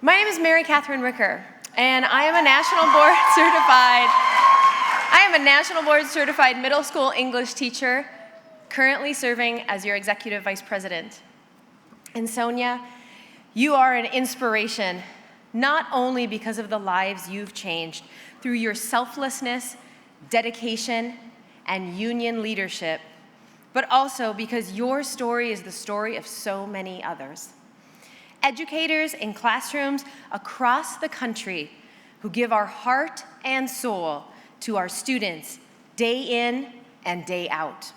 My name is Mary Cathryn Ricker, and I am a National Board Certified middle school English teacher, currently serving as your Executive Vice President. And Sonia, you are an inspiration, not only because of the lives you've changed through your selflessness, dedication, and union leadership, but also because your story is the story of so many others. Educators in classrooms across the country who give our heart and soul to our students day in and day out.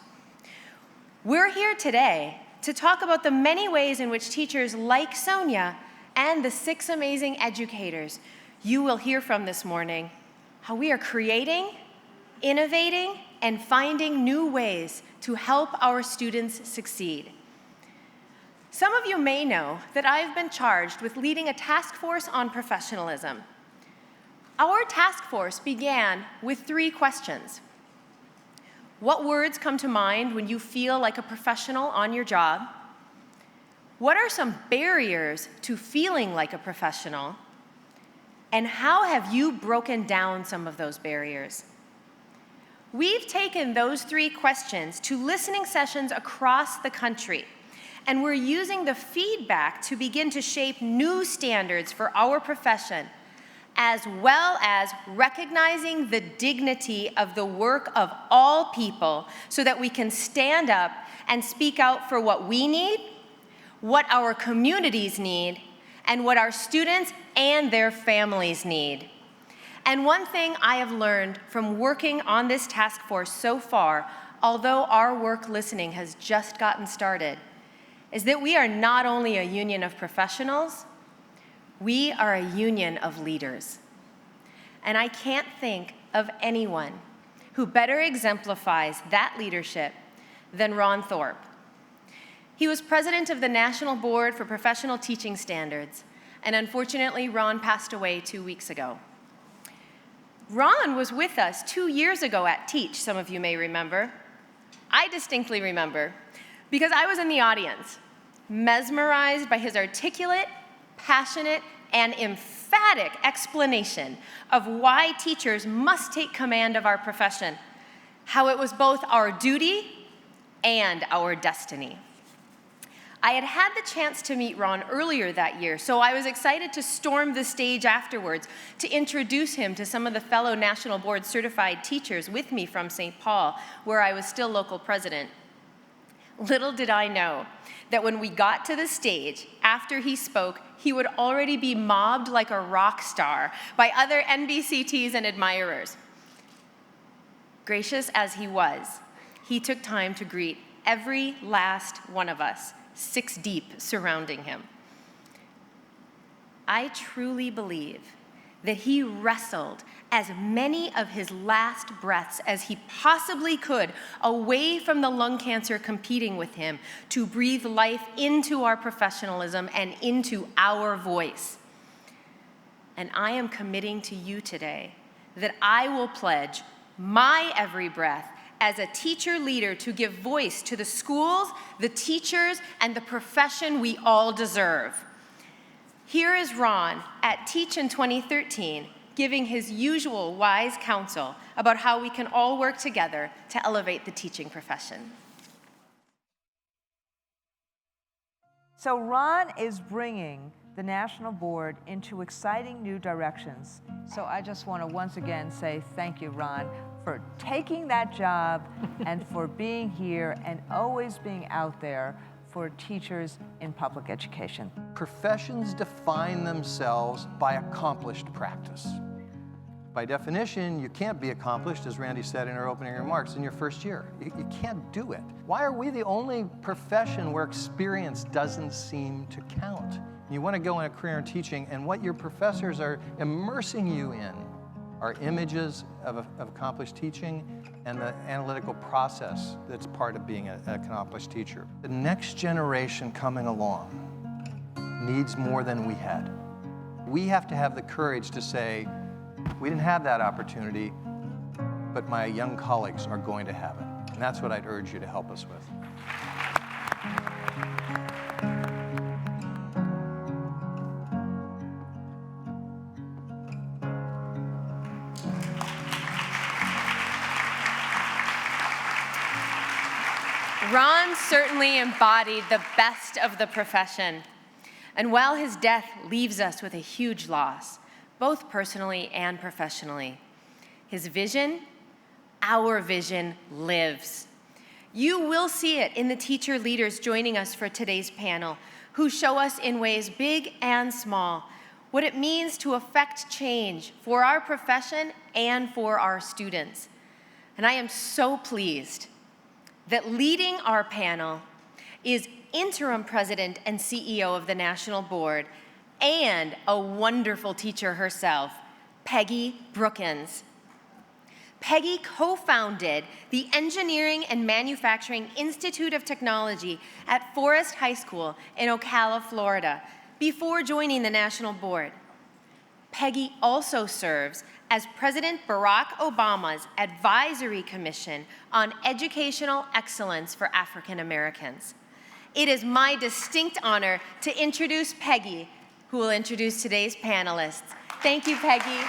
We're here today to talk about the many ways in which teachers like Sonia and the 6 amazing educators you will hear from this morning, how we are creating, innovating, and finding new ways to help our students succeed. Some of you may know that I've been charged with leading a task force on professionalism. Our task force began with 3 questions. What words come to mind when you feel like a professional on your job? What are some barriers to feeling like a professional? And how have you broken down some of those barriers? We've taken those 3 questions to listening sessions across the country, and we're using the feedback to begin to shape new standards for our profession, as well as recognizing the dignity of the work of all people so that we can stand up and speak out for what we need, what our communities need, and what our students and their families need. And one thing I have learned from working on this task force so far, although our work listening has just gotten started, is that we are not only a union of professionals, we are a union of leaders. And I can't think of anyone who better exemplifies that leadership than Ron Thorpe. He was president of the National Board for Professional Teaching Standards, and unfortunately, Ron passed away 2 weeks ago. Ron was with us 2 years ago at Teach, some of you may remember. I distinctly remember, because I was in the audience, mesmerized by his articulate, passionate, and emphatic explanation of why teachers must take command of our profession, how it was both our duty and our destiny. I had had the chance to meet Ron earlier that year, so I was excited to storm the stage afterwards to introduce him to some of the fellow National Board certified teachers with me from St. Paul, where I was still local president. Little did I know that when we got to the stage, after he spoke, he would already be mobbed like a rock star by other NBCTs and admirers. Gracious as he was, he took time to greet every last one of us, 6 deep surrounding him. I truly believe that he wrestled as many of his last breaths as he possibly could away from the lung cancer competing with him to breathe life into our professionalism and into our voice. And I am committing to you today that I will pledge my every breath as a teacher leader to give voice to the schools, the teachers, and the profession we all deserve. Here is Ron at Teach in 2013, giving his usual wise counsel about how we can all work together to elevate the teaching profession. So Ron is bringing the National Board into exciting new directions. So I just want to once again say thank you, Ron, for taking that job and for being here and always being out there for teachers in public education. Professions define themselves by accomplished practice. By definition, you can't be accomplished, as Randy said in her opening remarks, in your first year. You can't do it. Why are we the only profession where experience doesn't seem to count? You want to go in a career in teaching, and what your professors are immersing you in are images of accomplished teaching and the analytical process that's part of being an accomplished teacher. The next generation coming along needs more than we had. We have to have the courage to say, we didn't have that opportunity, but my young colleagues are going to have it. And that's what I'd urge you to help us with. Ron certainly embodied the best of the profession. And while his death leaves us with a huge loss, both personally and professionally, his vision, our vision, lives. You will see it in the teacher leaders joining us for today's panel, who show us in ways big and small what it means to affect change for our profession and for our students. And I am so pleased that leading our panel is interim president and CEO of the National Board and a wonderful teacher herself, Peggy Brookins. Peggy co-founded the Engineering and Manufacturing Institute of Technology at Forest High School in Ocala, Florida, before joining the National Board. Peggy also serves as President Barack Obama's Advisory Commission on Educational Excellence for African Americans. It is my distinct honor to introduce Peggy, who will introduce today's panelists. Thank you, Peggy.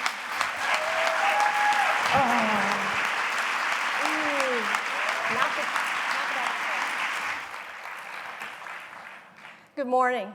Good morning.